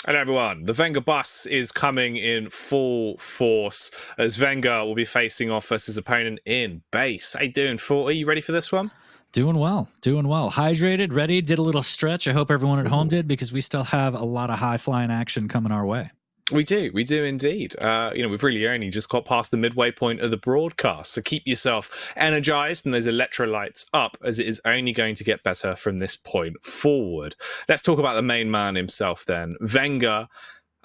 Hello everyone, the vengeuR bus is coming in full force as vengeuR will be facing off versus his opponent in base. How you doing, 40? You ready for this one? Doing well, doing well. Hydrated, ready, did a little stretch. I hope everyone at home did because we still have a lot of high-flying action coming our way. We do indeed. We've really only just got past the midway point of the broadcast, so keep yourself energized and those electrolytes up as it is only going to get better from this point forward. Let's talk about the main man himself then, vengeuR.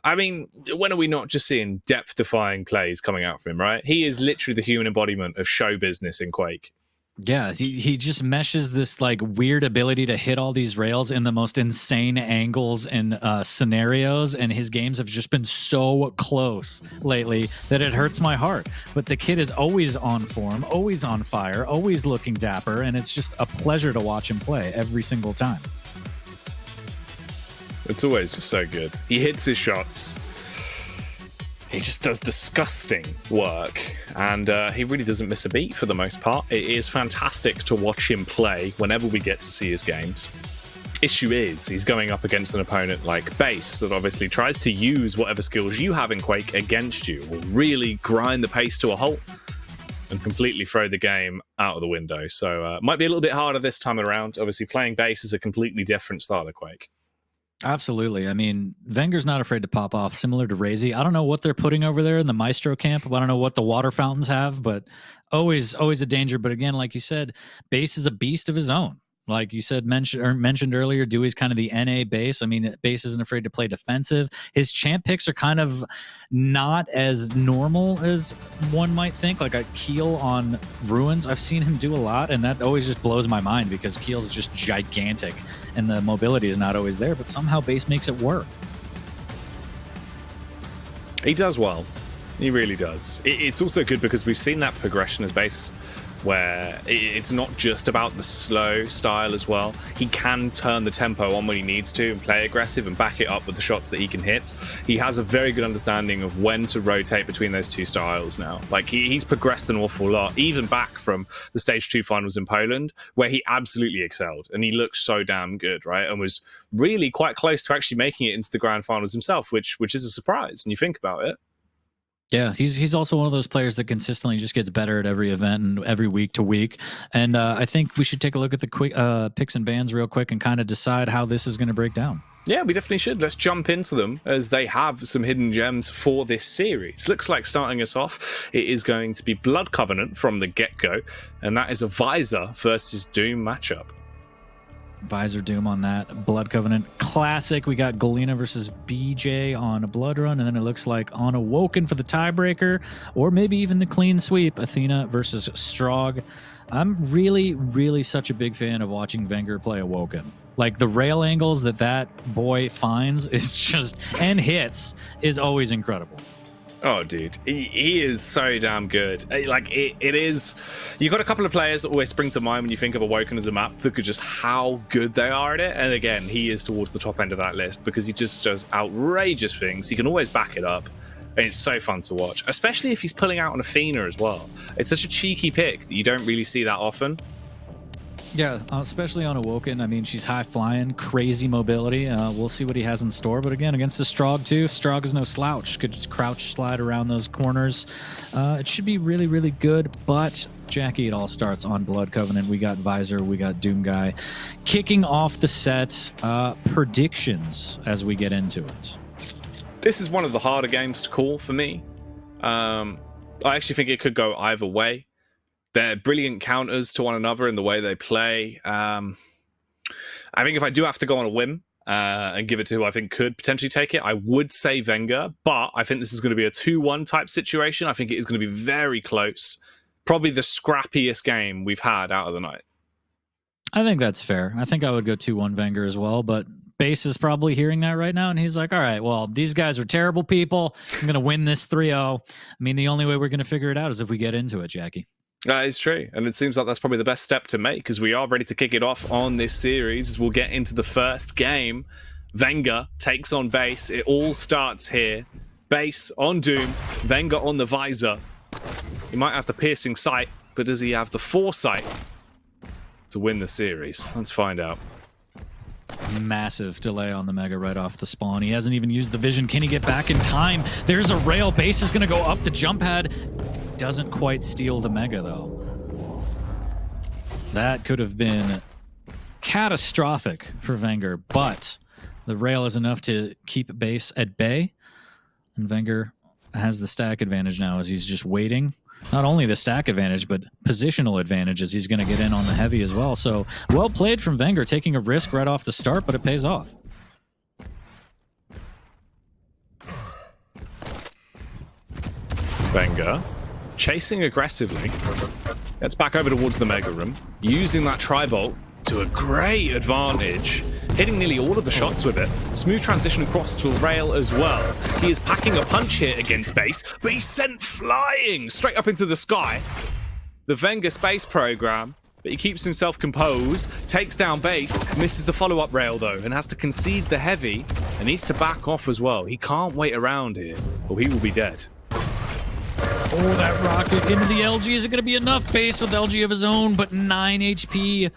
I mean, when are we not just seeing depth-defying plays coming out from him, right? He is literally the human embodiment of show business in Quake. Yeah, he just meshes this like weird ability to hit all these rails in the most insane angles and scenarios, and his games have just been so close lately that it hurts my heart. But the kid is always on form, always on fire, always looking dapper, and it's just a pleasure to watch him play every single time. It's always just so good. He hits his shots. He just does disgusting work, and he really doesn't miss a beat for the most part. It is fantastic to watch him play whenever we get to see his games. Issue is, he's going up against an opponent like base that obviously tries to use whatever skills you have in Quake against you, will really grind the pace to a halt and completely throw the game out of the window. So might be a little bit harder this time around. Obviously, playing base is a completely different style of Quake. Absolutely. I mean, vengeuR's not afraid to pop off, similar to Razy. I don't know what they're putting over there in the Maestro camp. I don't know what the water fountains have, but always a danger. But again, like you said, base is a beast of his own. Like you said, mentioned earlier, Dewey's kind of the NA base. I mean, base isn't afraid to play defensive. His champ picks are kind of not as normal as one might think. Like a Keel on Ruins, I've seen him do a lot, and that always just blows my mind because Keel is just gigantic, and the mobility is not always there, but somehow base makes it work. He does well. He really does. It's also good because we've seen that progression as base, where it's not just about the slow style as well. He can turn the tempo on when he needs to and play aggressive and back it up with the shots that he can hit. He has a very good understanding of when to rotate between those two styles now. Like he's progressed an awful lot, even back from the Stage 2 finals in Poland, where he absolutely excelled and he looked so damn good, right? And was really quite close to actually making it into the grand finals himself, which is a surprise when you think about it. Yeah, he's also one of those players that consistently just gets better at every event and every week to week. And I think we should take a look at the picks and bans real quick and kind of decide how this is going to break down. Yeah, we definitely should. Let's jump into them as they have some hidden gems for this series. Looks like starting us off, it is going to be Blood Covenant from the get-go, and that is a vengeuR versus doom matchup. vengeuR on that. Blood Covenant Classic. We got Galena versus BJ on a Blood Run, and then it looks like on Awoken for the tiebreaker, or maybe even the clean sweep, Athena versus Strog. I'm really such a big fan of watching vengeuR play Awoken. Like the rail angles that boy finds is just, and hits, is always incredible. Oh, dude, he is so damn good. Like, it is... You've got a couple of players that always spring to mind when you think of Awoken as a map because just how good they are at it. And again, he is towards the top end of that list because he just does outrageous things. He can always back it up. And it's so fun to watch, especially if he's pulling out on Athena as well. It's such a cheeky pick that you don't really see that often. Yeah, especially on Awoken. I mean, she's high-flying, crazy mobility. We'll see what he has in store. But again, against the Strog, too, Strog is no slouch. Could just crouch slide around those corners. It should be really good. But, Jackie, it all starts on Blood Covenant. We got vengeuR, we got Doom Guy. Kicking off the set, predictions as we get into it. This is one of the harder games to call for me. I actually think it could go either way. They're brilliant counters to one another in the way they play. I think if I do have to go on a whim and give it to who I think could potentially take it, I would say vengeuR, but I think this is going to be a 2-1 type situation. I think it is going to be very close. Probably the scrappiest game we've had out of the night. I think that's fair. I think I would go 2-1 vengeuR as well, but Base is probably hearing that right now, and he's like, all right, well, these guys are terrible people. I'm going to win this 3-0. I mean, the only way we're going to figure it out is if we get into it, Jackie. That is true, and it seems like that's probably the best step to make because we are ready to kick it off on this series. We'll get into the first game. vengeuR takes on Base. It all starts here. Base on Doom, vengeuR on the vengeuR. He might have the piercing sight, but does he have the foresight to win the series? Let's find out. Massive delay on the Mega right off the spawn. He hasn't even used the vision. Can he get back in time? There's a rail. Base is going to go up the jump pad. Doesn't quite steal the Mega, though. That could have been catastrophic for vengeuR, but the rail is enough to keep base at bay. And vengeuR has the stack advantage now as he's just waiting. Not only the stack advantage, but positional advantage as he's going to get in on the heavy as well. So well played from vengeuR, taking a risk right off the start, but it pays off. vengeuR chasing aggressively. Gets back over towards the Mega Room, using that Tri-Bolt to a great advantage. Hitting nearly all of the shots with it. Smooth transition across to a rail as well. He is packing a punch here against base, but he's sent flying straight up into the sky. The vengeuR space program, but he keeps himself composed, takes down base, misses the follow-up rail though, and has to concede the heavy, and needs to back off as well. He can't wait around here, or he will be dead. Oh, that rocket into the LG. Is it going to be enough? Base with LG of his own, but 9 HP.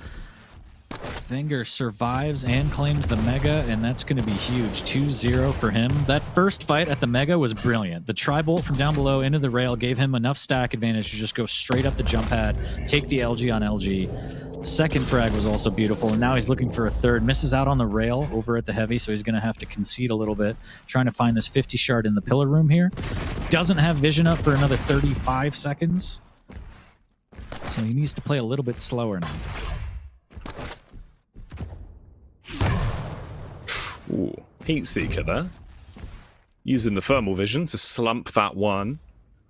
vengeuR survives and claims the Mega, and that's going to be huge. 2-0 for him. That first fight at the Mega was brilliant. The Tri-Bolt from down below into the rail gave him enough stack advantage to just go straight up the jump pad, take the LG on LG. Second frag was also beautiful, and now he's looking for a third. Misses out on the rail over at the heavy, so he's going to have to concede a little bit, trying to find this 50 shard in the pillar room here. Doesn't have vision up for another 35 seconds, so he needs to play a little bit slower now. Ooh, Heat Seeker there. Using the thermal vision to slump that one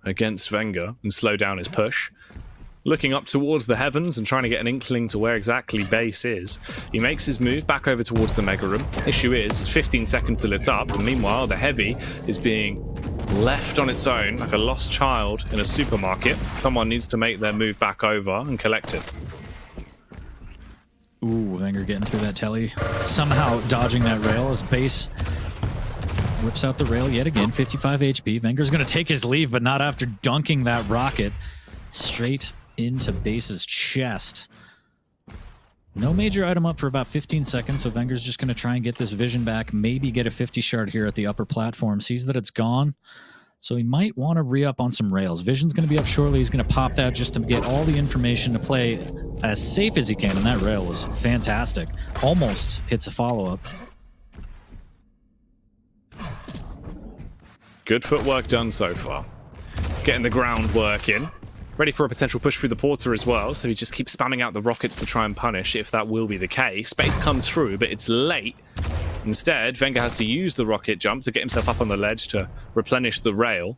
against vengeuR and slow down his push. Looking up towards the heavens and trying to get an inkling to where exactly base is. He makes his move back over towards the Mega Room. Issue is, it's 15 seconds till it's up, and meanwhile the heavy is being left on its own like a lost child in a supermarket. Someone needs to make their move back over and collect it. Ooh, vengeuR getting through that telly. Somehow dodging that rail as base whips out the rail yet again. 55 HP. vengeuR's going to take his leave, but not after dunking that rocket straight into base's chest. No major item up for about 15 seconds, so vengeuR's just going to try and get this vision back, maybe get a 50 shard here at the upper platform. Sees that it's gone, so he might want to re-up on some rails. Vision's going to be up shortly. He's going to pop that just to get all the information to play as safe as he can, and that rail was fantastic. Almost hits a follow-up. Good footwork done so far. Getting the groundwork in. Ready for a potential push through the porter as well, so he just keeps spamming out the rockets to try and punish, if that will be the case. Space comes through, but it's late. Instead, vengeuR has to use the rocket jump to get himself up on the ledge to replenish the rail.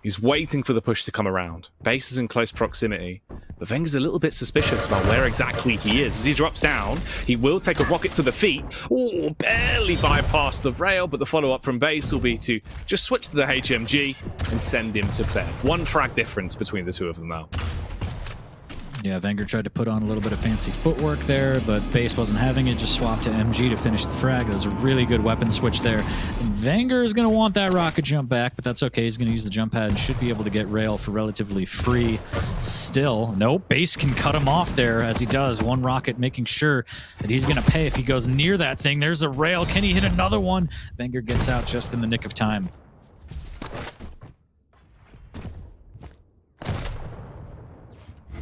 He's waiting for the push to come around. Base is in close proximity, but vengeuR's a little bit suspicious about where exactly he is. As he drops down, he will take a rocket to the feet. Oh, barely bypass the rail, but the follow-up from base will be to just switch to the HMG and send him to bed. One frag difference between the two of them now. Yeah, vengeuR tried to put on a little bit of fancy footwork there, but base wasn't having it. Just swapped to MG to finish the frag. That was a really good weapon switch there. And vengeuR is going to want that rocket jump back, but that's okay. He's going to use the jump pad and should be able to get rail for relatively free. Still, nope. Base can cut him off there as he does. One rocket making sure that he's going to pay if he goes near that thing. There's a rail. Can he hit another one? vengeuR gets out just in the nick of time.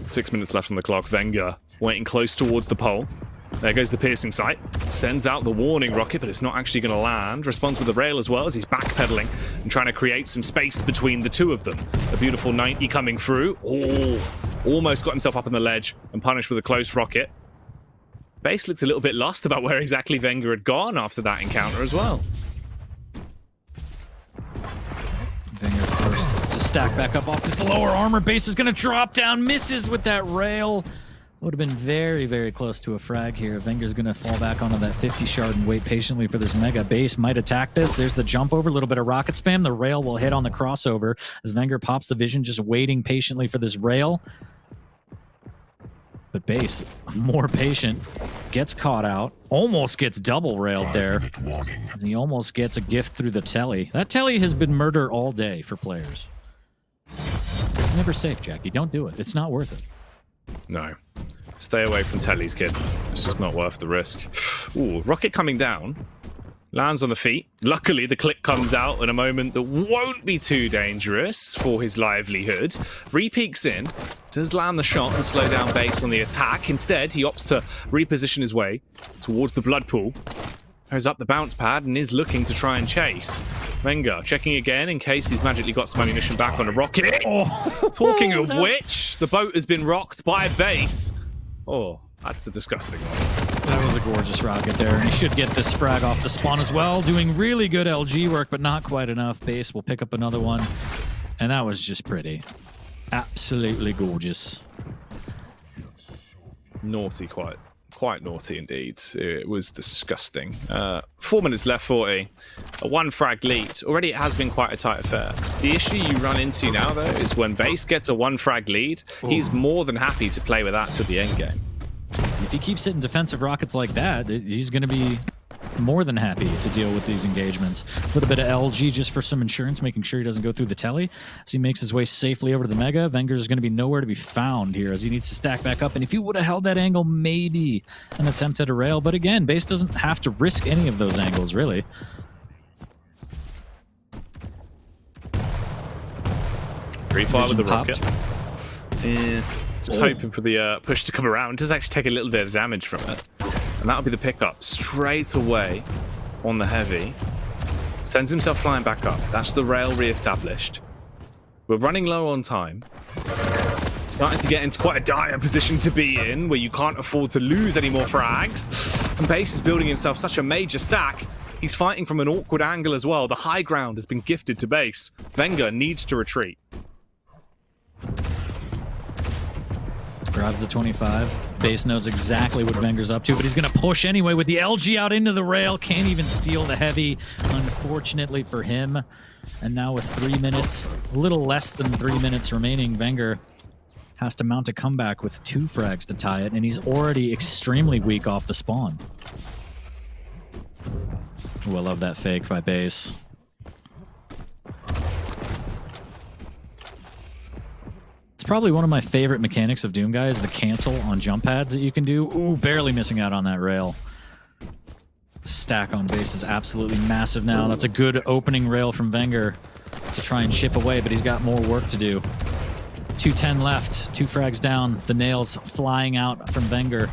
6 minutes left on the clock. vengeuR waiting close towards the pole. There goes the piercing sight. Sends out the warning rocket, but it's not actually going to land. Responds with the rail as well as he's backpedaling and trying to create some space between the two of them. A beautiful 90 coming through. Oh, almost got himself up on the ledge and punished with a close rocket. Base looks a little bit lost about where exactly vengeuR had gone after that encounter as well. vengeuR first to stack back up off this lower armor. Base is going to drop down, misses with that rail. Would have been very, very close to a frag here. vengeuR's going to fall back onto that 50 shard and wait patiently for this Mega. Base might attack this. There's the jump over, a little bit of rocket spam. The rail will hit on the crossover as vengeuR pops the vision, just waiting patiently for this rail. But base, more patient, gets caught out, almost gets double railed there. And he almost gets a gift through the telly. That telly has been murder all day for players. It's never safe, Jackie. Don't do it. It's not worth it. No. Stay away from tellies, kid. It's just not worth the risk. Ooh, rocket coming down. Lands on the feet. Luckily, the click comes out in a moment that won't be too dangerous for his livelihood. Re-peeks in, does land the shot and slow down base on the attack. Instead, he opts to reposition his way towards the blood pool. Goes up the bounce pad and is looking to try and chase. vengeuR checking again in case he's magically got some ammunition back on a rocket. Oh. Talking of which, the boat has been rocked by base. Oh, that's a disgusting one. That was a gorgeous rocket there, and he should get this frag off the spawn as well. Doing really good LG work, but not quite enough. Base will pick up another one, and that was just pretty. Absolutely gorgeous. Naughty, quite naughty indeed. It was disgusting. 4 minutes left, 40. A 1 frag lead. Already it has been quite a tight affair. The issue you run into now, though, is when base gets a 1 frag lead, he's more than happy to play with that to the end game. If he keeps hitting defensive rockets like that, he's going to be more than happy to deal with these engagements. A little bit of LG just for some insurance, making sure he doesn't go through the telly as he makes his way safely over to the Mega. vengeuR is going to be nowhere to be found here as he needs to stack back up. And if he would have held that angle, maybe an attempt at a rail. But again, base doesn't have to risk any of those angles, really. Pre-fire with the rocket. Yeah. Just hoping for the push to come around. Does actually take a little bit of damage from it. And that'll be the pickup straight away on the heavy. Sends himself flying back up. That's the rail re-established. We're running low on time. Starting to get into quite a dire position to be in, where you can't afford to lose any more frags. And base is building himself such a major stack. He's fighting from an awkward angle as well. The high ground has been gifted to base. vengeuR needs to retreat. Grabs the 25. Base knows exactly what vengeuR's up to, but he's going to push anyway with the LG out into the rail. Can't even steal the heavy, unfortunately for him. And now with 3 minutes, a little less than 3 minutes remaining, vengeuR has to mount a comeback with 2 frags to tie it, and he's already extremely weak off the spawn. Ooh, I love that fake by base. It's probably one of my favorite mechanics of Doom, guys, the cancel on jump pads that you can do. Ooh, barely missing out on that rail. Stack on base is absolutely massive now. That's a good opening rail from vengeuR to try and chip away, but he's got more work to do. 2:10 left, 2 frags down, the nails flying out from vengeuR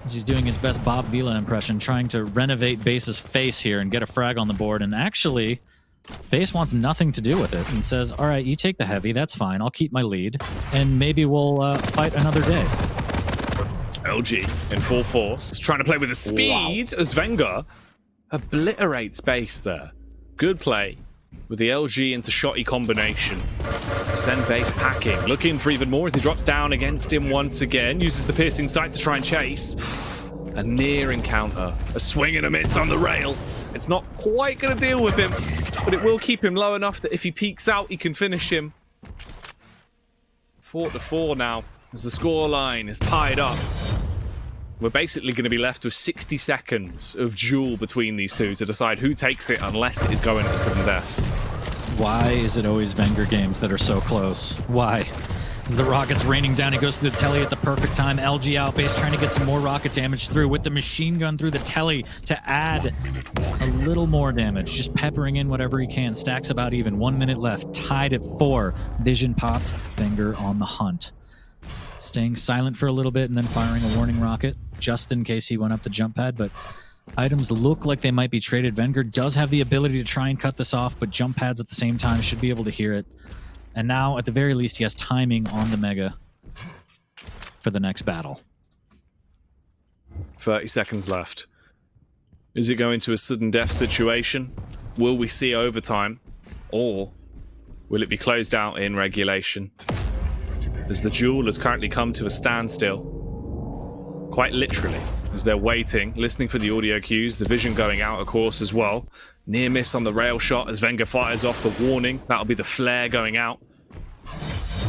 as he's doing his best Bob Vila impression, trying to renovate base's face here and get a frag on the board. And actually, base wants nothing to do with it and says, all right, you take the heavy, that's fine, I'll keep my lead, and maybe we'll fight another day. LG in full force, trying to play with the speed as vengeuR obliterates base there. Good play with the LG into shotty combination. Send base packing, looking for even more as he drops down against him once again, uses the piercing sight to try and chase. A near encounter, a swing and a miss on the rail. It's not quite going to deal with him, but it will keep him low enough that if he peeks out, he can finish him. 4-4 now, as the scoreline is tied up. We're basically going to be left with 60 seconds of duel between these two to decide who takes it, unless it is going to sudden death. Why is it always vengeuR games that are so close? Why? As the rocket's raining down, he goes through the telly at the perfect time. LG out base trying to get some more rocket damage through with the machine gun through the telly to add a little more damage. Just peppering in whatever he can. Stacks about even. 1 minute left. Tied at 4. Vision popped. vengeuR on the hunt. Staying silent for a little bit and then firing a warning rocket just in case he went up the jump pad. But items look like they might be traded. vengeuR does have the ability to try and cut this off, but jump pads at the same time should be able to hear it. And now, at the very least, he has timing on the Mega for the next battle. 30 seconds left. Is it going to a sudden death situation? Will we see overtime? Or will it be closed out in regulation? As the duel has currently come to a standstill. Quite literally, as they're waiting, listening for the audio cues, the vision going out, of course, as well. Near miss on the rail shot as vengeuR fires off the warning. That'll be the flare going out.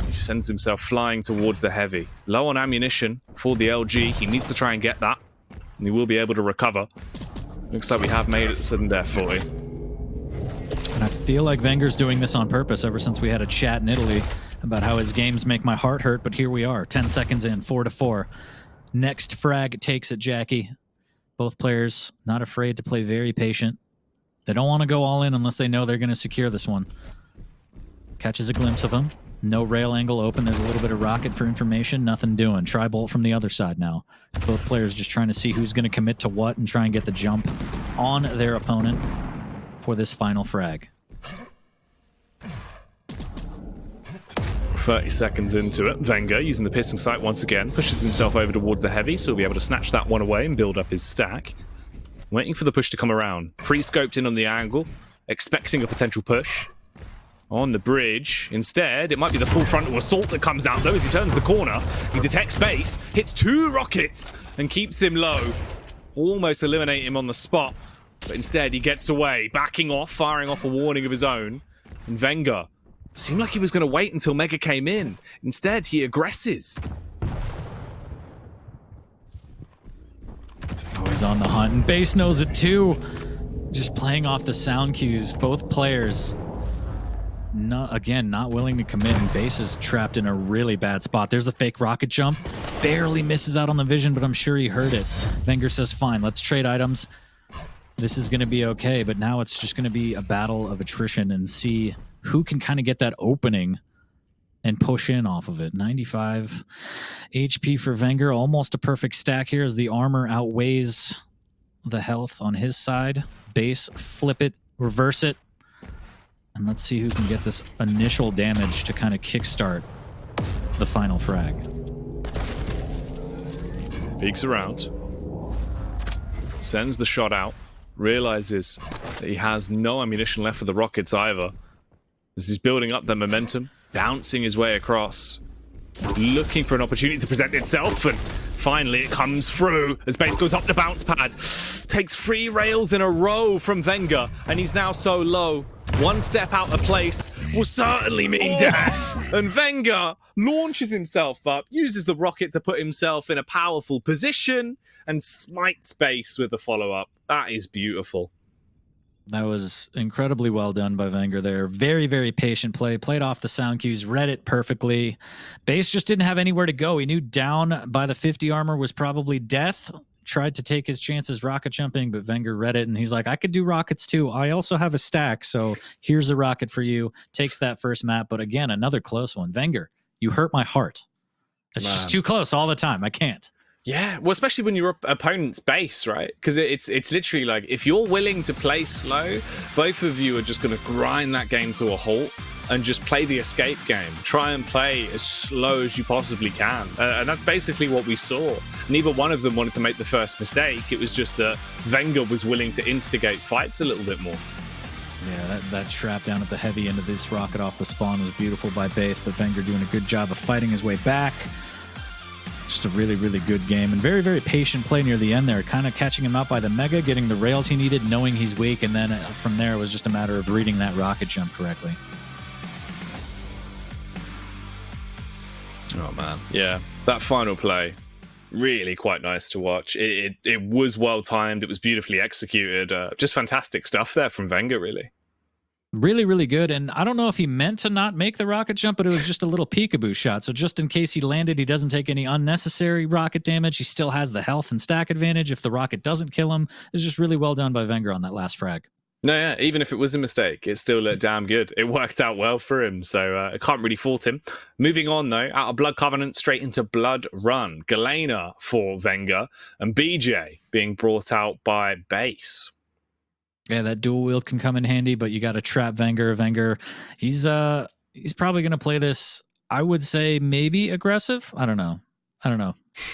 He sends himself flying towards the heavy. Low on ammunition for the LG. He needs to try and get that. And he will be able to recover. Looks like we have made it to sudden death for you. And I feel like vengeuR's doing this on purpose ever since we had a chat in Italy about how his games make my heart hurt. But here we are, 10 seconds in, 4-4. Next frag takes it, Jackie. Both players not afraid to play very patient. They don't want to go all in unless they know they're going to secure this one. Catches a glimpse of him. No rail angle open. There's a little bit of rocket for information. Nothing doing. Try bolt from the other side now. Both players just trying to see who's going to commit to what and try and get the jump on their opponent for this final frag. 30 seconds into it, vengeuR, using the piercing sight once again, pushes himself over towards the heavy, so he'll be able to snatch that one away and build up his stack. Waiting for the push to come around. Pre-scoped in on the angle, expecting a potential push. On the bridge. Instead, it might be the full frontal assault that comes out, though, as he turns the corner. He detects base, hits 2 rockets, and keeps him low. Almost eliminate him on the spot. But instead, he gets away, backing off, firing off a warning of his own. And vengeuR seemed like he was going to wait until Mega came in. Instead, he aggresses. Oh, he's on the hunt, and base knows it too. Just playing off the sound cues. Both players, not willing to commit, and base is trapped in a really bad spot. There's the fake rocket jump. Barely misses out on the vision, but I'm sure he heard it. vengeuR says, fine, let's trade items. This is going to be okay, but now it's just going to be a battle of attrition and see who can kind of get that opening and push in off of it. 95 HP for vengeuR. Almost a perfect stack here as the armor outweighs the health on his side. Base, flip it, reverse it. And let's see who can get this initial damage to kind of kickstart the final frag. Peeks around. Sends the shot out. Realizes that he has no ammunition left for the rockets either. As he's building up the momentum, bouncing his way across, looking for an opportunity to present itself, and finally it comes through as base goes up the bounce pad. Takes 3 rails in a row from vengeuR, and he's now so low. One step out of place will certainly mean death. And vengeuR launches himself up, uses the rocket to put himself in a powerful position, and smites base with the follow-up. That is beautiful. That was incredibly well done by vengeuR there. Very, very patient play. Played off the sound cues, read it perfectly. Base just didn't have anywhere to go. He knew down by the 50 armor was probably death. Tried to take his chances rocket jumping, but vengeuR read it, and he's like, I could do rockets too. I also have a stack, so here's a rocket for you. Takes that first map, but again, another close one. vengeuR, you hurt my heart. It's just too close all the time. I can't. Yeah, well, especially when your opponent's base, right? Because it's literally like, if you're willing to play slow, both of you are just going to grind that game to a halt and just play the escape game. Try and play as slow as you possibly can. And that's basically what we saw. Neither one of them wanted to make the first mistake. It was just that vengeuR was willing to instigate fights a little bit more. Yeah, that trap down at the heavy end of this rocket off the spawn was beautiful by base, but vengeuR doing a good job of fighting his way back. Just a really, really good game, and very, very patient play near the end there, kind of catching him out by the Mega, getting the rails he needed, knowing he's weak, and then from there it was just a matter of reading that rocket jump correctly. Oh man, yeah, that final play, really quite nice to watch. It was well timed, it was beautifully executed, just fantastic stuff there from vengeuR, really. Really, really good. And I don't know if he meant to not make the rocket jump, but it was just a little peekaboo shot. So just in case he landed, he doesn't take any unnecessary rocket damage. He still has the health and stack advantage if the rocket doesn't kill him. It's just really well done by vengeuR on that last frag. No, yeah, even if it was a mistake, it still looked damn good. It worked out well for him, so I can't really fault him. Moving on, though, out of Blood Covenant, straight into Blood Run. Galena for vengeuR, and BJ being brought out by base. Yeah, that dual wield can come in handy, but you got to trap vengeuR. vengeuR, he's probably going to play this, I would say, maybe aggressive. I don't know.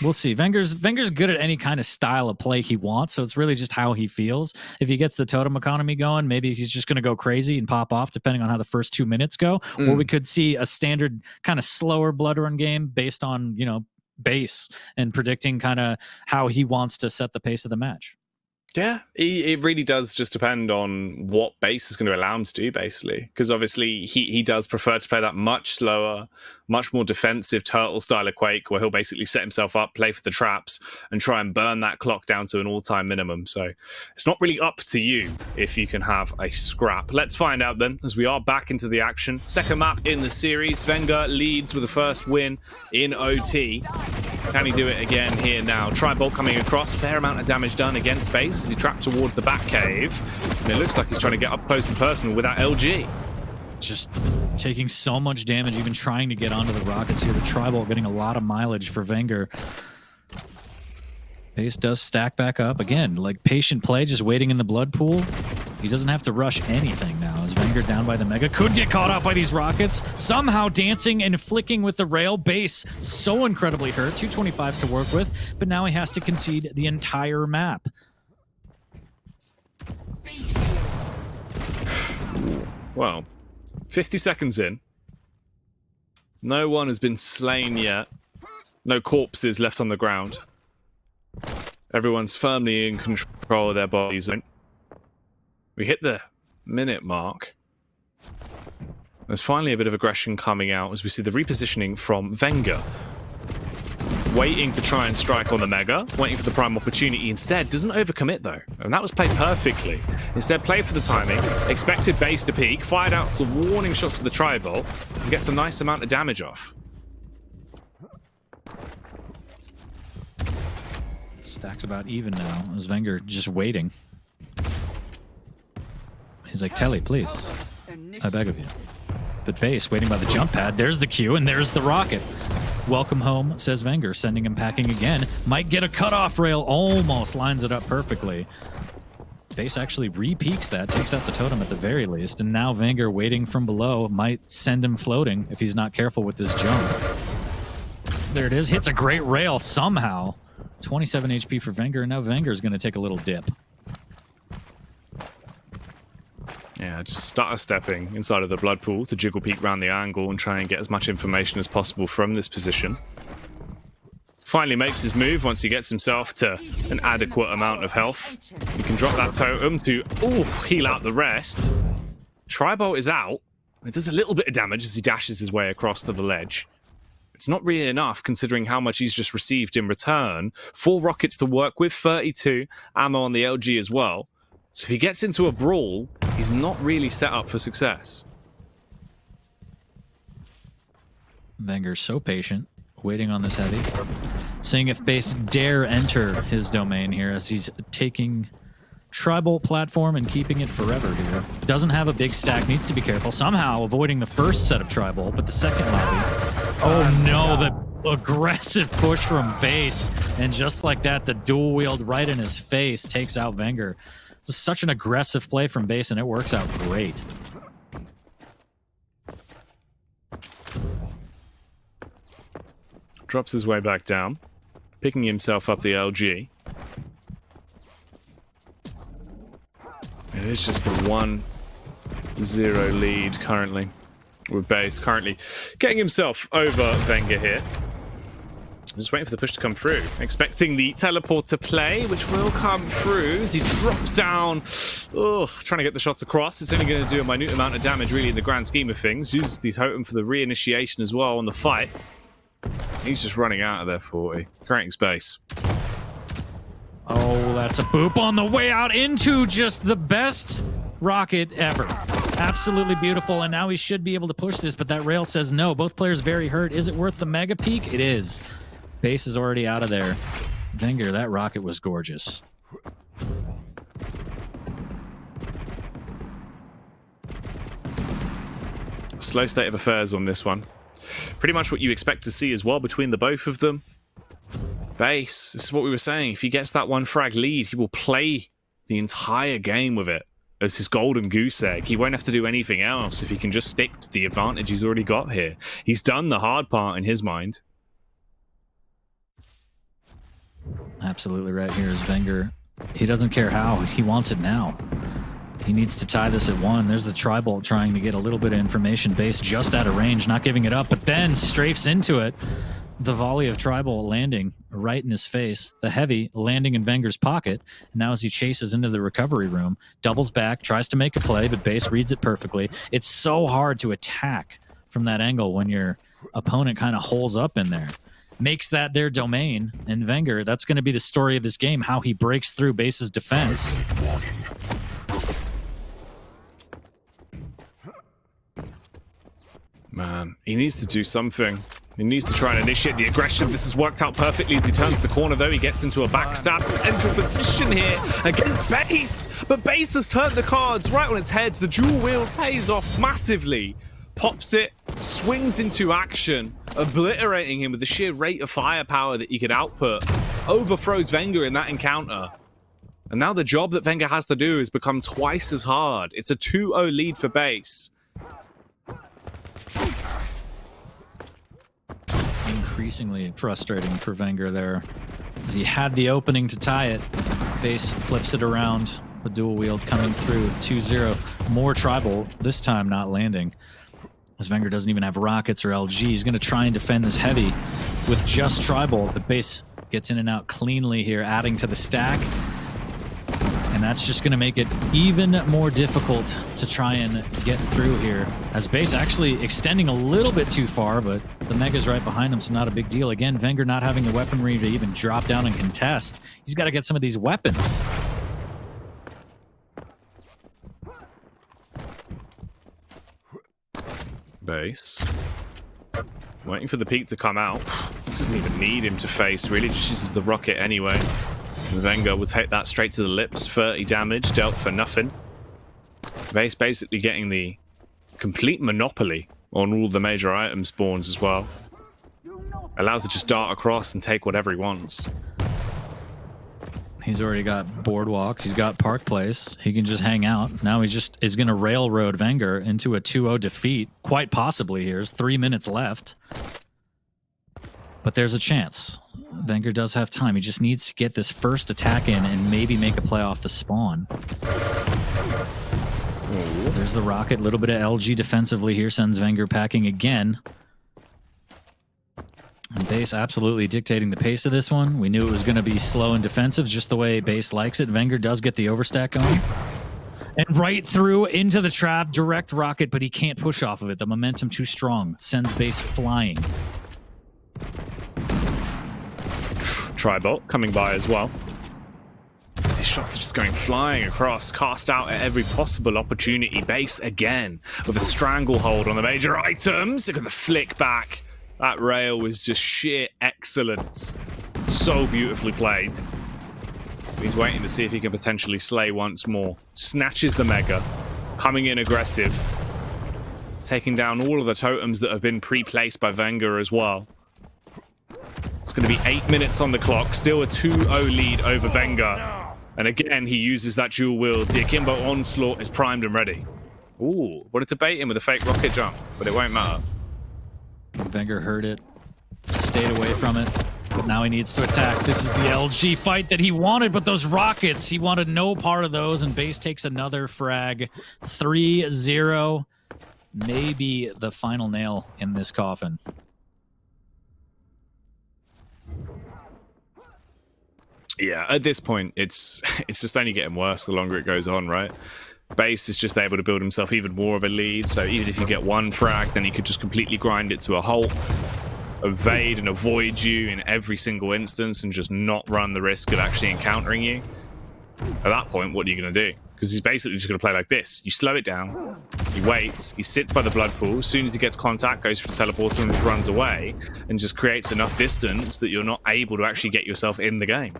We'll see. vengeuR's good at any kind of style of play he wants, so it's really just how he feels. If he gets the totem economy going, maybe he's just going to go crazy and pop off, depending on how the first 2 minutes go. Or we could see a standard kind of slower Blood Run game based on, base and predicting kind of how he wants to set the pace of the match. Yeah, it really does just depend on what base is going to allow him to do, basically. Because obviously he does prefer to play that much slower, much more defensive turtle style of Quake, where he'll basically set himself up, play for the traps, and try and burn that clock down to an all-time minimum. So it's not really up to you if you can have a scrap. Let's find out then, as we are back into the action. Second map in the series, vengeuR leads with the first win in OT. Can he do it again here now? Tri-Bolt coming across. Fair amount of damage done against base as he trapped towards the back cave. And it looks like he's trying to get up close and personal with that LG. Just taking so much damage, even trying to get onto the rockets here. The Tri-Bolt getting a lot of mileage for vengeuR. Base does stack back up. Again, like patient play, just waiting in the blood pool. He doesn't have to rush anything now as vengeuR down by the Mega. Could get caught out by these rockets. Somehow dancing and flicking with the rail. Base so incredibly hurt. 225s to work with, but now he has to concede the entire map. Well, 50 seconds in. No one has been slain yet. No corpses left on the ground. Everyone's firmly in control of their bodies. We hit the minute mark. There's finally a bit of aggression coming out as we see the repositioning from vengeuR. Waiting to try and strike on the Mega, waiting for the prime opportunity. Instead, doesn't overcommit though, and that was played perfectly. Instead, played for the timing, expected base to peek, fired out some warning shots for the Tri-Bolt, and gets a nice amount of damage off. Stack's about even now as vengeuR just waiting. He's like, Telly, please. I beg of you. But base waiting by the jump pad. There's the Q and there's the rocket. Welcome home, says vengeuR, sending him packing again. Might get a cutoff rail. Almost lines it up perfectly. Base actually re-peaks that, takes out the totem at the very least. And now vengeuR waiting from below might send him floating if he's not careful with his jump. There it is. Hits a great rail somehow. 27 HP for vengeuR, and now vengeuR is going to take a little dip. Yeah, just stutter stepping inside of the blood pool to jiggle peek around the angle and try and get as much information as possible from this position. Finally makes his move once he gets himself to an adequate amount of health. He can drop that totem to heal out the rest. Tri-Bolt is out. It does a little bit of damage as he dashes his way across to the ledge. It's not really enough considering how much he's just received in return. 4 rockets to work with, 32 ammo on the LG as well. So if he gets into a brawl, he's not really set up for success. vengeuR's so patient, waiting on this heavy. Seeing if base dare enter his domain here as he's taking Tri-Bolt platform and keeping it forever here. Doesn't have a big stack, needs to be careful. Somehow avoiding the first set of Tri-Bolt, but the second lobby. Oh no, the aggressive push from base. And just like that, the dual wield right in his face takes out vengeuR. This is such an aggressive play from base, and it works out great. Drops his way back down, picking himself up the LG. It is just the 1-0 lead currently, with base currently getting himself over vengeuR here. Just waiting for the push to come through. Expecting the teleport to play, which will come through as he drops down. Trying to get the shots across. It's only going to do a minute amount of damage, really, in the grand scheme of things. Uses the totem for the reinitiation as well on the fight. He's just running out of there, 40. Creating space. Oh, that's a boop on the way out into just the best rocket ever. Absolutely beautiful, and now he should be able to push this, but that rail says no. Both players very hurt. Is it worth the mega peak? It is. Base is already out of there. vengeuR, that rocket was gorgeous. Slow state of affairs on this one. Pretty much what you expect to see as well between the both of them. Base, this is what we were saying. If he gets that 1 frag lead, he will play the entire game with it as his golden goose egg. He won't have to do anything else if he can just stick to the advantage he's already got here. He's done the hard part in his mind. Absolutely right here is vengeuR. He doesn't care how. He wants it now. He needs to tie this at 1. There's the Tri-Bolt trying to get a little bit of information. Base just out of range, not giving it up, but then strafes into it. The volley of Tri-Bolt landing right in his face. The heavy landing in vengeuR's pocket. And now as he chases into the recovery room, doubles back, tries to make a play, but base reads it perfectly. It's so hard to attack from that angle when your opponent kind of holes up in there. Makes that their domain, and vengeuR, that's going to be the story of this game, how he breaks through base's defense. Man, he needs to do something. He needs to try and initiate the aggression. This has worked out perfectly as he turns the corner, though. He gets into a backstab potential position here against Base. But Base has turned the cards right on its head. The dual wield pays off massively. Pops it, swings into action, obliterating him with the sheer rate of firepower that he could output. Overthrows vengeuR in that encounter. And now the job that vengeuR has to do has become twice as hard. It's a 2-0 lead for Base. Increasingly frustrating for vengeuR there. He had the opening to tie it. Base flips it around. The dual wield coming through. 2-0. More tribal, this time not landing. As vengeuR doesn't even have rockets or LG. He's going to try and defend this heavy with just tribal. But Base gets in and out cleanly here, adding to the stack. And that's just going to make it even more difficult to try and get through here. As Base actually extending a little bit too far, but the Mega's right behind him, so not a big deal. Again, vengeuR not having the weaponry to even drop down and contest. He's got to get some of these weapons. Base. Waiting for the peak to come out. This doesn't even need him to face, really. Just uses the rocket anyway. vengeuR will take that straight to the lips. 30 damage dealt for nothing. Base basically getting the complete monopoly on all the major item spawns as well. Allowed to just dart across and take whatever he wants. He's already got Boardwalk. He's got Park Place. He can just hang out. Now he's just is going to railroad vengeuR into a 2-0 defeat. Quite possibly here. There's 3 minutes left. But there's a chance. vengeuR does have time. He just needs to get this first attack in and maybe make a play off the spawn. There's the rocket. A little bit of LG defensively here. Sends vengeuR packing again. And Base absolutely dictating the pace of this one. We knew it was going to be slow and defensive, just the way Base likes it. vengeuR does get the overstack going. And right through into the trap. Direct rocket, but he can't push off of it. The momentum too strong. Sends Base flying. Tribot coming by as well. These shots are just going flying across, cast out at every possible opportunity. Base again with a stranglehold on the major items. Look at the flick back. That rail was just sheer excellence. So beautifully played. He's waiting to see if he can potentially slay once more. Snatches the Mega, coming in aggressive. Taking down all of the totems that have been pre-placed by vengeuR as well. It's going to be 8 minutes on the clock. Still a 2-0 lead over vengeuR. And again, he uses that dual wield. The Akimbo Onslaught is primed and ready. Ooh, wanted to bait him with a fake rocket jump, but it won't matter. vengeuR heard it, stayed away from it, but now he needs to attack. This is the LG fight that he wanted, but those rockets, he wanted no part of those, and Base takes another frag. 3-0. Maybe the final nail in this coffin. Yeah, at this point, it's just only getting worse the longer it goes on, right? Base is just able to build himself even more of a lead, so even if you get one frag, then he could just completely grind it to a halt, evade and avoid you in every single instance, and just not run the risk of actually encountering you. At that point, what are you going to do? Because he's basically just going to play like this. You slow it down, he waits, he sits by the blood pool, as soon as he gets contact, goes for the teleporter and just runs away, and just creates enough distance that you're not able to actually get yourself in the game.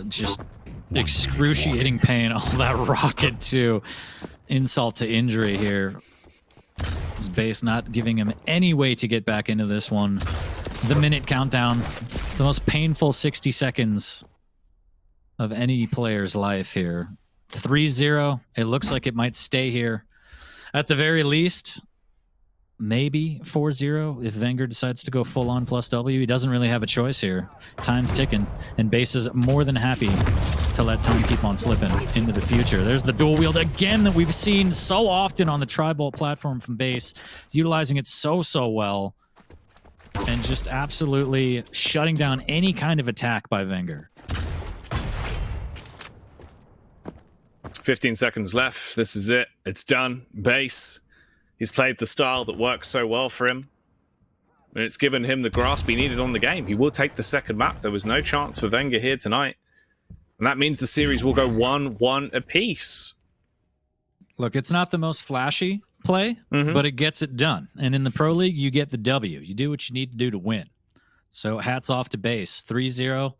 Just excruciating pain. All that rocket too. Insult to injury here. Base not giving him any way to get back into this one. The minute countdown. The most painful 60 seconds of any player's life here. 3-0. It looks like it might stay here. At the very least, maybe 4-0 if vengeuR decides to go full on plus W. He doesn't really have a choice here. Time's ticking, and Base is more than happy to let time keep on slipping into the future. There's the dual wield again that we've seen so often on the Tribal platform from Base, utilizing it so well, and just absolutely shutting down any kind of attack by vengeuR. 15 seconds left. This is it. It's done. Base. He's played the style that works so well for him. And it's given him the grasp he needed on the game. He will take the second map. There was no chance for vengeuR here tonight. And that means the series will go 1-1 apiece. Look, it's not the most flashy, play, but it gets it done. And in the Pro League, you get the W. You do what you need to do to win. So hats off to base. 3-0.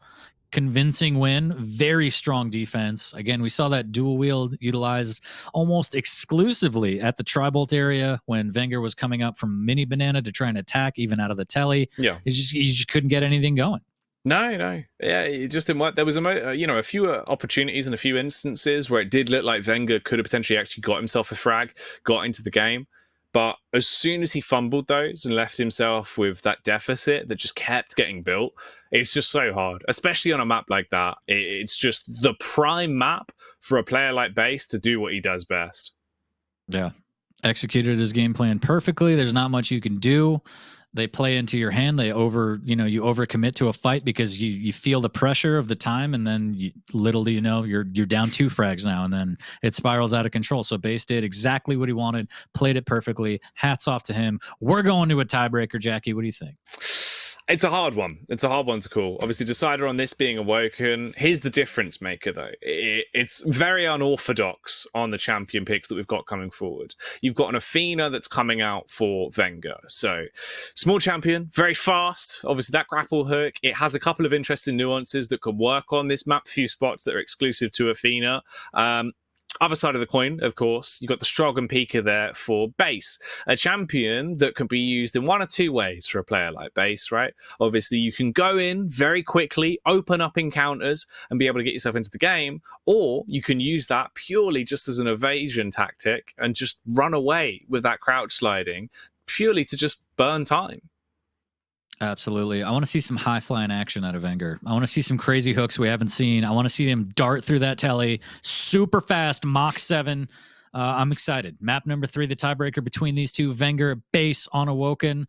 Convincing win, very strong defense. Again, we saw that dual wield utilized almost exclusively at the Tri-Bolt area when vengeuR was coming up from Mini Banana to try and attack, even out of the telly. Yeah, he just couldn't get anything going. No, yeah, it just didn't work. There was a few opportunities and a few instances where it did look like vengeuR could have potentially actually got himself a frag, got into the game. But as soon as he fumbled those and left himself with that deficit that just kept getting built, it's just so hard, especially on a map like that. It's just the prime map for a player like base to do what he does best. Yeah. Executed his game plan perfectly. There's not much you can do. They play into your hand. You overcommit to a fight because you feel the pressure of the time, and then little do you know, you're down 2 frags now, and then it spirals out of control. So base did exactly what he wanted, played it perfectly. Hats off to him. We're going to a tiebreaker, Jackie. What do you think? It's a hard one. It's a hard one to call. Obviously, decider on this being Awoken. Here's the difference maker, though. It's very unorthodox on the champion picks that we've got coming forward. You've got an Athena that's coming out for vengeuR. So, small champion, very fast. Obviously, that grapple hook, it has a couple of interesting nuances that could work on this map. Few spots that are exclusive to Athena. Other side of the coin, of course, you've got the Strogan Pika there for base. A champion that can be used in one or two ways for a player like base, right? Obviously, you can go in very quickly, open up encounters, and be able to get yourself into the game, or you can use that purely just as an evasion tactic and just run away with that crouch sliding, purely to just burn time. Absolutely. I want to see some high-flying action out of vengeuR. I want to see some crazy hooks we haven't seen. I want to see him dart through that telly super fast, Mach 7. I'm excited. Map number 3, the tiebreaker between these two, vengeuR base on Awoken.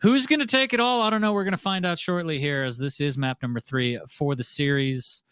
Who's going to take it all? I don't know. We're going to find out shortly here, as this is map number 3 for the series.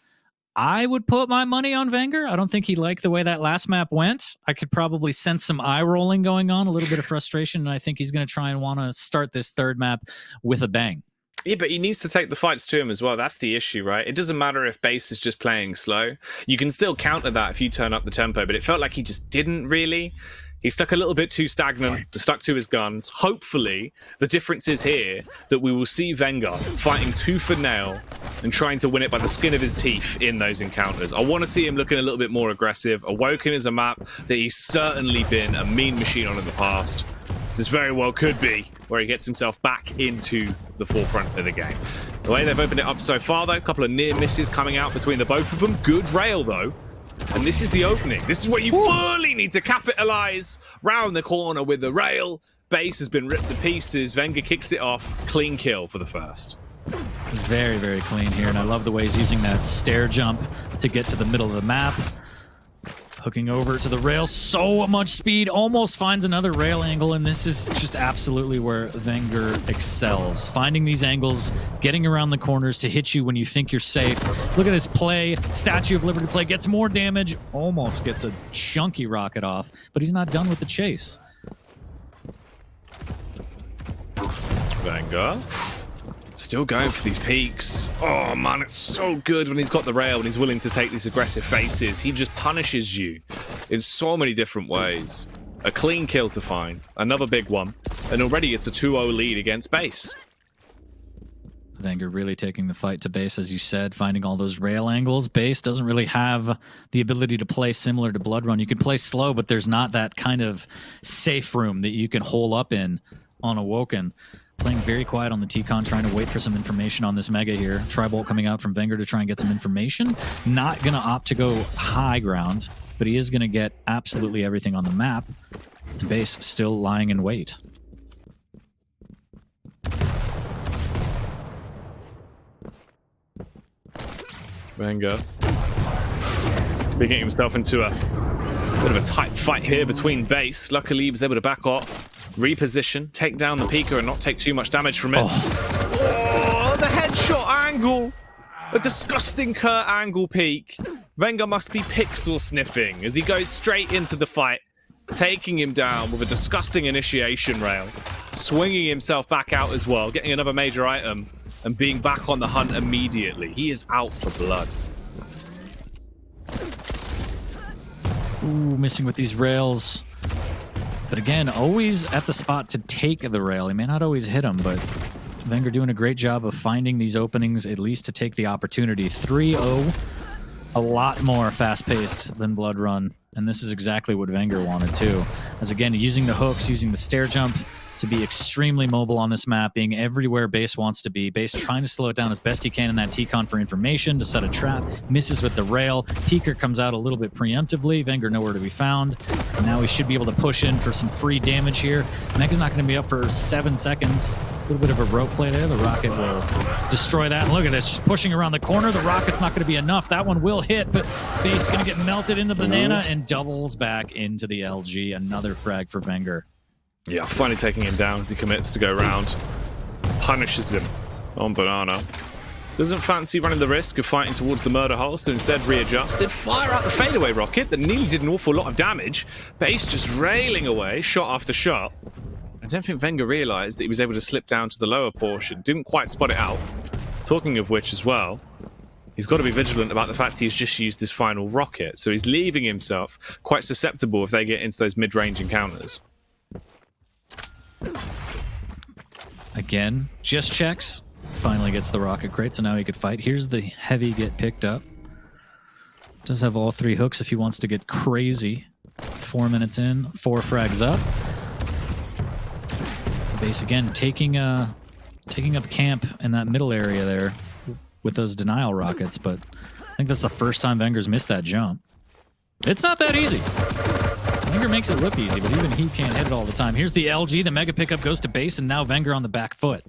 I would put my money on vengeuR. I don't think he liked the way that last map went. I could probably sense some eye rolling going on, a little bit of frustration, and I think he's going to try and want to start this third map with a bang. Yeah, but he needs to take the fights to him as well. That's the issue, right? It doesn't matter if base is just playing slow. You can still counter that if you turn up the tempo, but it felt like he just didn't really. He stuck a little bit too stagnant, stuck to his guns. Hopefully, the difference is here that we will see vengeuR fighting tooth and nail and trying to win it by the skin of his teeth in those encounters. I want to see him looking a little bit more aggressive. Awoken is a map that he's certainly been a mean machine on in the past. This very well could be where he gets himself back into the forefront of the game. The way they've opened it up so far, though, a couple of near misses coming out between the both of them. Good rail, though. And this is the opening. This is where you fully need to capitalize. Round the corner with the rail. Base has been ripped to pieces. vengeuR kicks it off. Clean kill for the first. Very, very clean here. And I love the way he's using that stair jump to get to the middle of the map. Hooking over to the rail. So much speed. Almost finds another rail angle. And this is just absolutely where vengeuR excels. Finding these angles, getting around the corners to hit you when you think you're safe. Look at this play. Statue of Liberty play. Gets more damage. Almost gets a chunky rocket off. But he's not done with the chase. vengeuR still going for these peaks. Oh man, it's so good when he's got the rail and he's willing to take these aggressive faces. He just punishes you in so many different ways. A clean kill to find, another big one, and already it's a 2-0 lead against base. vengeuR really taking the fight to base, as you said, finding all those rail angles. Base doesn't really have the ability to play similar to Blood Run. You can play slow, but there's not that kind of safe room that you can hole up in on Awoken. Playing very quiet on the T-Con, trying to wait for some information on this Mega here. Tri-Bolt coming out from vengeuR to try and get some information. Not going to opt to go high ground, but he is going to get absolutely everything on the map. And base still lying in wait. vengeuR getting himself into a bit of a tight fight here between base. Luckily, he was able to back off, reposition, take down the Pika and not take too much damage from it. Oh, the headshot angle! A disgusting Kurt Angle peak. vengeuR must be pixel sniffing as he goes straight into the fight, taking him down with a disgusting initiation rail, swinging himself back out as well, getting another major item, and being back on the hunt immediately. He is out for blood. Ooh, missing with these rails. But again, always at the spot to take the rail. He may not always hit him, but vengeuR doing a great job of finding these openings, at least to take the opportunity. 3-0, a lot more fast-paced than Blood Run, and this is exactly what vengeuR wanted too. As again, using the hooks, using the stair jump to be extremely mobile on this map, being everywhere Base wants to be. Base trying to slow it down as best he can in that T-con for information to set a trap, misses with the rail. Peeker comes out a little bit preemptively, vengeuR nowhere to be found. And now we should be able to push in for some free damage here. Mega's not going to be up for 7 seconds. A little bit of a rope play there. The rocket will destroy that. And look at this, just pushing around the corner. The rocket's not going to be enough. That one will hit, but Base going to get melted in the banana and doubles back into the LG. Another frag for vengeuR. Yeah, finally taking him down as he commits to go round. Punishes him on banana. Doesn't fancy running the risk of fighting towards the murder hole, so instead readjusted. Fire out the fadeaway rocket that nearly did an awful lot of damage. Base just railing away, shot after shot. I don't think vengeuR realized that he was able to slip down to the lower portion. Didn't quite spot it out. Talking of which as well, he's got to be vigilant about the fact he's just used this final rocket. So he's leaving himself quite susceptible if they get into those mid-range encounters. Again, just checks. Finally gets the rocket crate, so now he could fight. Here's the heavy get picked up. Does have all 3 hooks if he wants to get crazy. 4 minutes in, 4 frags up. Base again taking up camp in that middle area there with those denial rockets, but I think that's the first time vengeuR's missed that jump. It's not that easy. vengeuR makes it look easy, but even he can't hit it all the time. Here's the LG, the mega pickup goes to base, and now vengeuR on the back foot.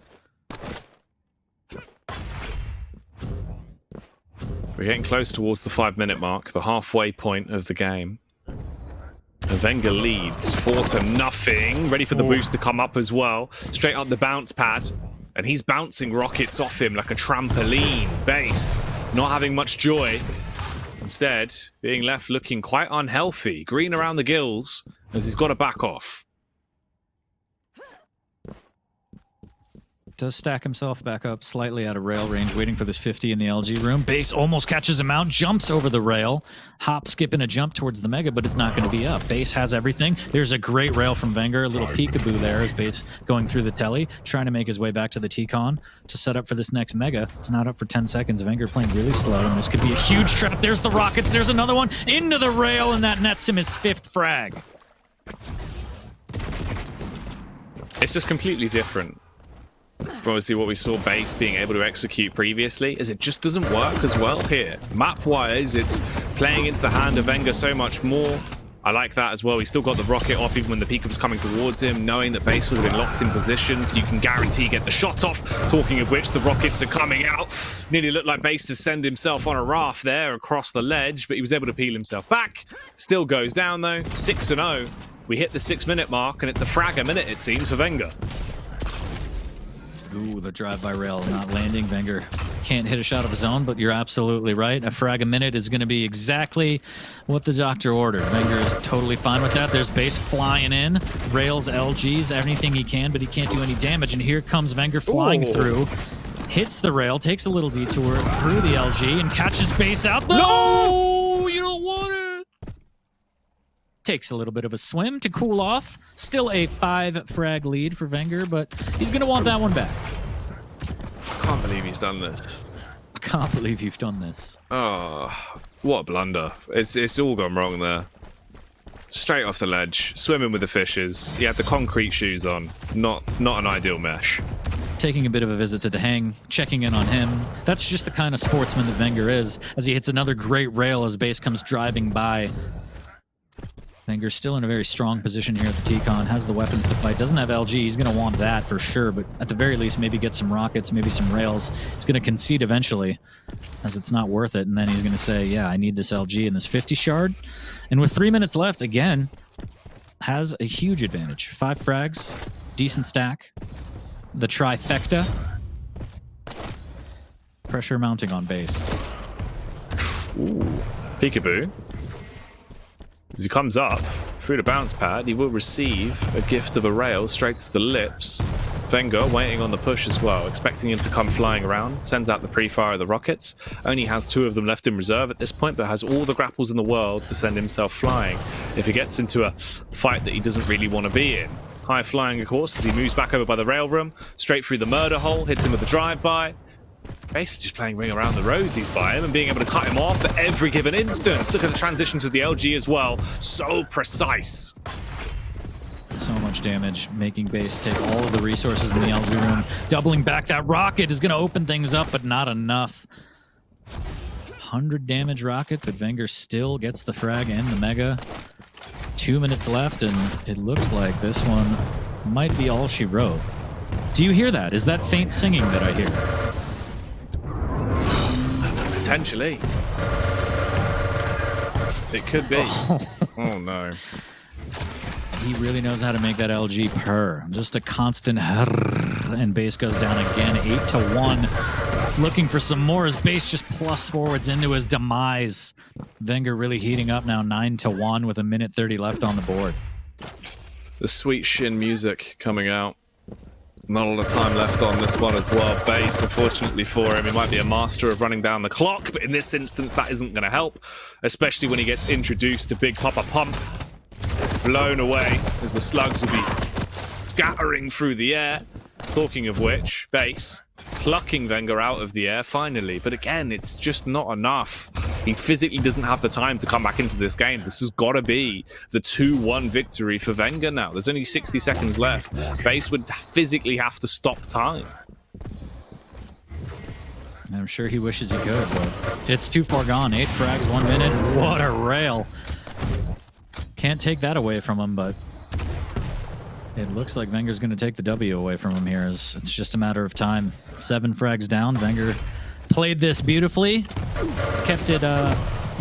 We're getting close towards the 5-minute mark, the halfway point of the game. And vengeuR leads 4-0, ready for the boost to come up as well. Straight up the bounce pad, and he's bouncing rockets off him like a trampoline. Base not having much joy. Instead, being left looking quite unhealthy, green around the gills, as he's got to back off. Does stack himself back up slightly out of rail range, waiting for this 50 in the LG room. Base almost catches him out, jumps over the rail, hop, skip, and a jump towards the mega, but it's not going to be up. Base has everything. There's a great rail from vengeuR, a little peekaboo there as Base going through the telly, trying to make his way back to the T-con to set up for this next mega. It's not up for 10 seconds. vengeuR playing really slow, and this could be a huge trap. There's the rockets. There's another one into the rail, and that nets him his 5th frag. It's just completely different. Obviously what we saw Base being able to execute previously is it just doesn't work as well here. Map-wise, it's playing into the hand of vengeuR so much more. I like that as well. He's still got the rocket off even when the peek was coming towards him, knowing that Base would have been locked in position, so you can guarantee get the shot off. Talking of which, the rockets are coming out. Nearly looked like Base to send himself on a raft there across the ledge, but he was able to peel himself back. Still goes down though, 6-0. We hit the 6-minute mark, and it's a frag a minute, it seems, for vengeuR. Ooh, the drive-by rail not landing. vengeuR can't hit a shot of his own, but you're absolutely right. A frag a minute is going to be exactly what the doctor ordered. vengeuR is totally fine with that. There's Base flying in, rails, LGs, anything he can, but he can't do any damage. And here comes vengeuR flying through, hits the rail, takes a little detour through the LG, and catches Base out. No! You don't want it! Takes a little bit of a swim to cool off. Still a 5 frag lead for vengeuR, but he's going to want that one back. I can't believe he's done this. I can't believe you've done this. Oh, what a blunder. It's all gone wrong there. Straight off the ledge, swimming with the fishes. He had the concrete shoes on. Not an ideal mesh. Taking a bit of a visit to the hang, checking in on him. That's just the kind of sportsman that vengeuR is, as he hits another great rail as Base comes driving by. vengeuR still in a very strong position here at the T-con, has the weapons to fight, doesn't have LG, he's going to want that for sure, but at the very least maybe get some rockets, maybe some rails. He's going to concede eventually, as it's not worth it, and then he's going to say, yeah, I need this LG and this 50 shard. And with 3 minutes left, again, has a huge advantage. 5 frags, decent stack, the trifecta. Pressure mounting on Base. Ooh, peekaboo. As he comes up through the bounce pad, he will receive a gift of a rail straight to the lips. vengeuR waiting on the push as well, expecting him to come flying around, sends out the pre-fire of the rockets, only has 2 of them left in reserve at this point, but has all the grapples in the world to send himself flying if he gets into a fight that he doesn't really want to be in. High flying, of course, as he moves back over by the rail room, straight through the murder hole, hits him with a drive-by. Basically just playing ring around the rosies by him and being able to cut him off at every given instance. Look at the transition to the LG as well. So precise. So much damage, making base take all of the resources in the LG room. Doubling back that rocket is going to open things up, but not enough. 100 damage rocket, but vengeuR still gets the frag and the mega. 2 minutes left, and it looks like this one might be all she wrote. Do you hear that? Is that faint singing that I hear? Potentially. It could be. Oh no. He really knows how to make that LG purr. Just a constant and base goes down again, 8-1. Looking for some more as base just plus forwards into his demise. vengeuR really heating up now, 9-1 with 1:30 left on the board. The sweet Shin music coming out. Not a lot of time left on this one as well. Base, unfortunately for him, he might be a master of running down the clock, but in this instance that isn't going to help, especially when he gets introduced to Big Papa Pump. Blown away as the slugs will be scattering through the air. Talking of which, base plucking vengeuR out of the air finally, but again, it's just not enough. He physically doesn't have the time to come back into this game. This has got to be the 2-1 victory for vengeuR now. There's only 60 seconds left. Base would physically have to stop time. I'm sure he wishes he could, but it's too far gone. 8 frags, 1 minute. What a rail. Can't take that away from him, but it looks like vengeuR's going to take the W away from him here. It's just a matter of time. 7 frags down. vengeuR played this beautifully. Kept it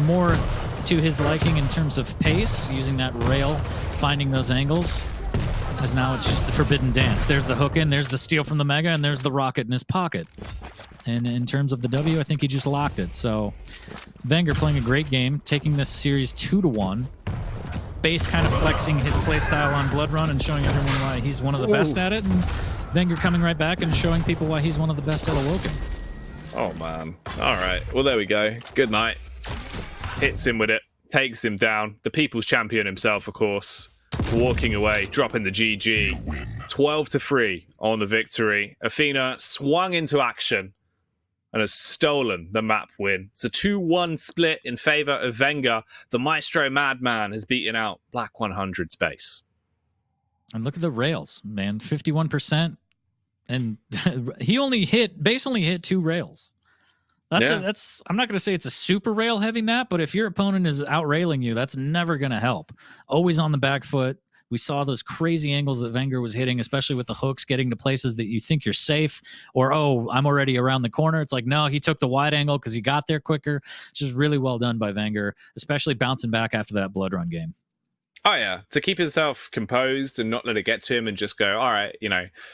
more to his liking in terms of pace, using that rail, finding those angles. As now it's just the forbidden dance. There's the hook in, there's the steal from the mega, and there's the rocket in his pocket. And in terms of the W, I think he just locked it. So vengeuR playing a great game, taking this series 2-1. Base kind of flexing his playstyle on Blood Run and showing everyone why he's one of the best at it, and vengeuR coming right back and showing people why he's one of the best at Awoken. Oh man. Alright, well there we go. Good night. Hits him with it, takes him down. The people's champion himself, of course, walking away, dropping the GG. 12-3 on the victory. Athena swung into action and has stolen the map win. It's a 2-1 split in favor of vengeuR. The Maestro Madman has beaten out Black 100 Space. And look at the rails, man. 51%. And base only hit 2 rails. That's I'm not going to say it's a super rail heavy map, but if your opponent is out railing you, that's never going to help. Always on the back foot. We saw those crazy angles that vengeuR was hitting, especially with the hooks, getting to places that you think you're safe, or, oh, I'm already around the corner. It's like, no, he took the wide angle because he got there quicker. It's just really well done by vengeuR, especially bouncing back after that Blood Run game. Oh, yeah. To keep himself composed and not let it get to him and just go, all right,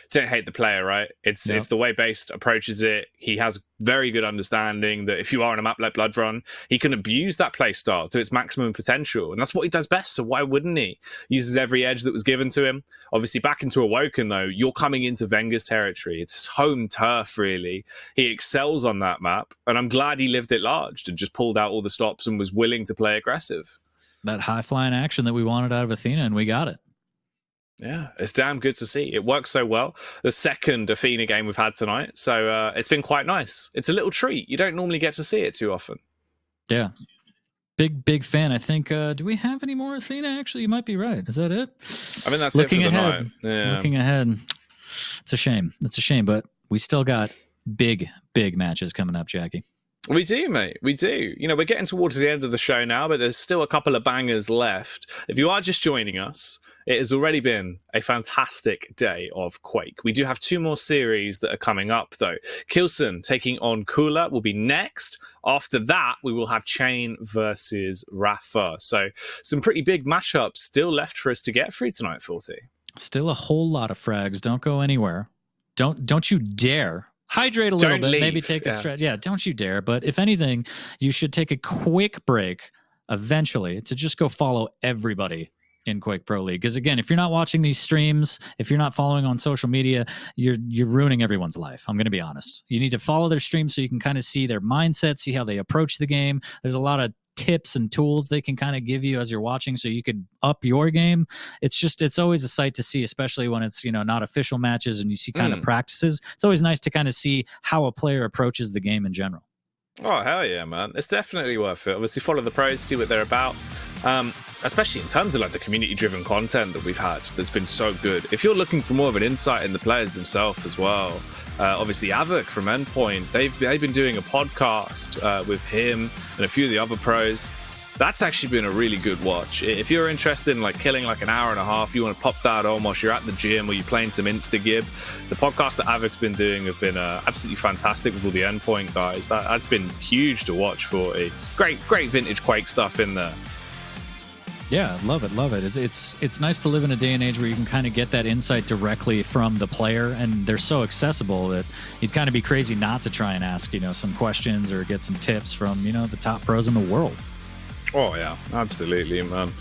don't hate the player, right? It's the way Based approaches it. He has very good understanding that if you are on a map like Blood Run, he can abuse that play style to its maximum potential. And that's what he does best, so why wouldn't he? Uses every edge that was given to him. Obviously, back into Awoken, though, you're coming into vengeuR's territory. It's his home turf, really. He excels on that map, and I'm glad he lived it large and just pulled out all the stops and was willing to play aggressive. That high-flying action that we wanted out of Athena, and we got it. Yeah, it's damn good to see. It works so well. The second Athena game we've had tonight, so it's been quite nice. It's a little treat. You don't normally get to see it too often. Yeah. Big fan. I think, do we have any more Athena? Actually, you might be right. Is that it? I mean, that's Looking it for the ahead, night. Yeah. Looking ahead. It's a shame. It's a shame, but we still got big matches coming up, Jackie. We do, mate. We do. We're getting towards the end of the show now, but there's still a couple of bangers left. If you are just joining us, it has already been a fantastic day of Quake. We do have 2 more series that are coming up, though. Kilson taking on Cooler will be next. After that, we will have Chain versus Rafa. So some pretty big matchups still left for us to get through tonight, 40. Still a whole lot of frags. Don't go anywhere. Don't you dare. Hydrate a little bit, maybe take a stretch. Yeah, don't you dare. But if anything, you should take a quick break eventually to just go follow everybody in Quake Pro League. Because again, if you're not watching these streams, if you're not following on social media, you're ruining everyone's life. I'm going to be honest. You need to follow their streams so you can kind of see their mindset, see how they approach the game. There's a lot of tips and tools they can kind of give you as you're watching so you could up your game. It's always a sight to see, especially when it's, not official matches and you see kind of practices. It's always nice to kind of see how a player approaches the game in general. Oh, hell yeah, man. It's definitely worth it. Obviously, follow the pros, see what they're about. Especially in terms of like the community-driven content that we've had that's been so good. If you're looking for more of an insight in the players themselves as well, obviously Awoken from Endpoint, they've been doing a podcast with him and a few of the other pros. That's actually been a really good watch. If you're interested in like killing like an hour and a half, you want to pop that on whilst you're at the gym or you're playing some Instagib, the podcast that Awoken's been doing have been absolutely fantastic with all the Endpoint guys. That's been huge to watch for. It's great vintage Quake stuff in there. Yeah, love it. It's nice to live in a day and age where you can kind of get that insight directly from the player, and they're so accessible that you'd kind of be crazy not to try and ask, some questions or get some tips from, the top pros in the world. Oh yeah, absolutely, man.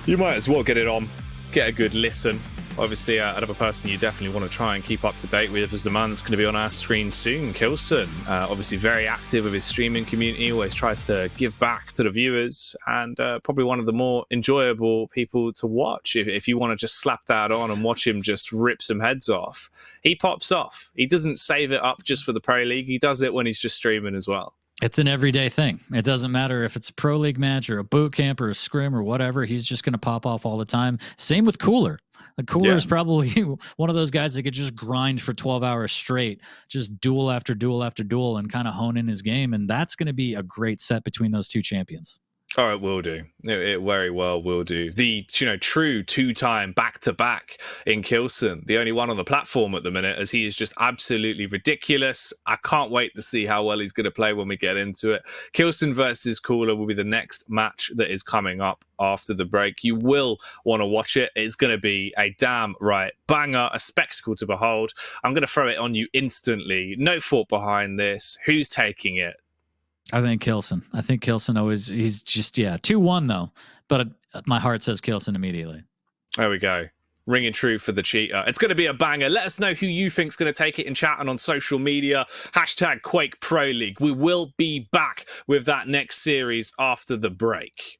You might as well get it on, get a good listen. Obviously, another person you definitely want to try and keep up to date with is the man that's going to be on our screen soon, Kilson. Obviously, very active with his streaming community, always tries to give back to the viewers, and probably one of the more enjoyable people to watch. If you want to just slap that on and watch him just rip some heads off, he pops off. He doesn't save it up just for the Pro League. He does it when he's just streaming as well. It's an everyday thing. It doesn't matter if it's a Pro League match or a boot camp or a scrim or whatever. He's just going to pop off all the time. Same with Cooler. Cooler is probably one of those guys that could just grind for 12 hours straight, just duel after duel after duel, and kind of hone in his game. And that's going to be a great set between those two champions. Oh, it will do. It very well will do. The true two-time back-to-back in Kilson, the only one on the platform at the minute, as he is just absolutely ridiculous. I can't wait to see how well he's going to play when we get into it. Kilson versus Cooler will be the next match that is coming up after the break. You will want to watch it. It's going to be a damn right banger, a spectacle to behold. I'm going to throw it on you instantly. No thought behind this. Who's taking it? I think Kilson always, he's just, 2-1 though. But my heart says Kilson immediately. There we go. Ringing true for the cheater. It's going to be a banger. Let us know who you think's going to take it in chat and on social media. # Quake Pro League. We will be back with that next series after the break.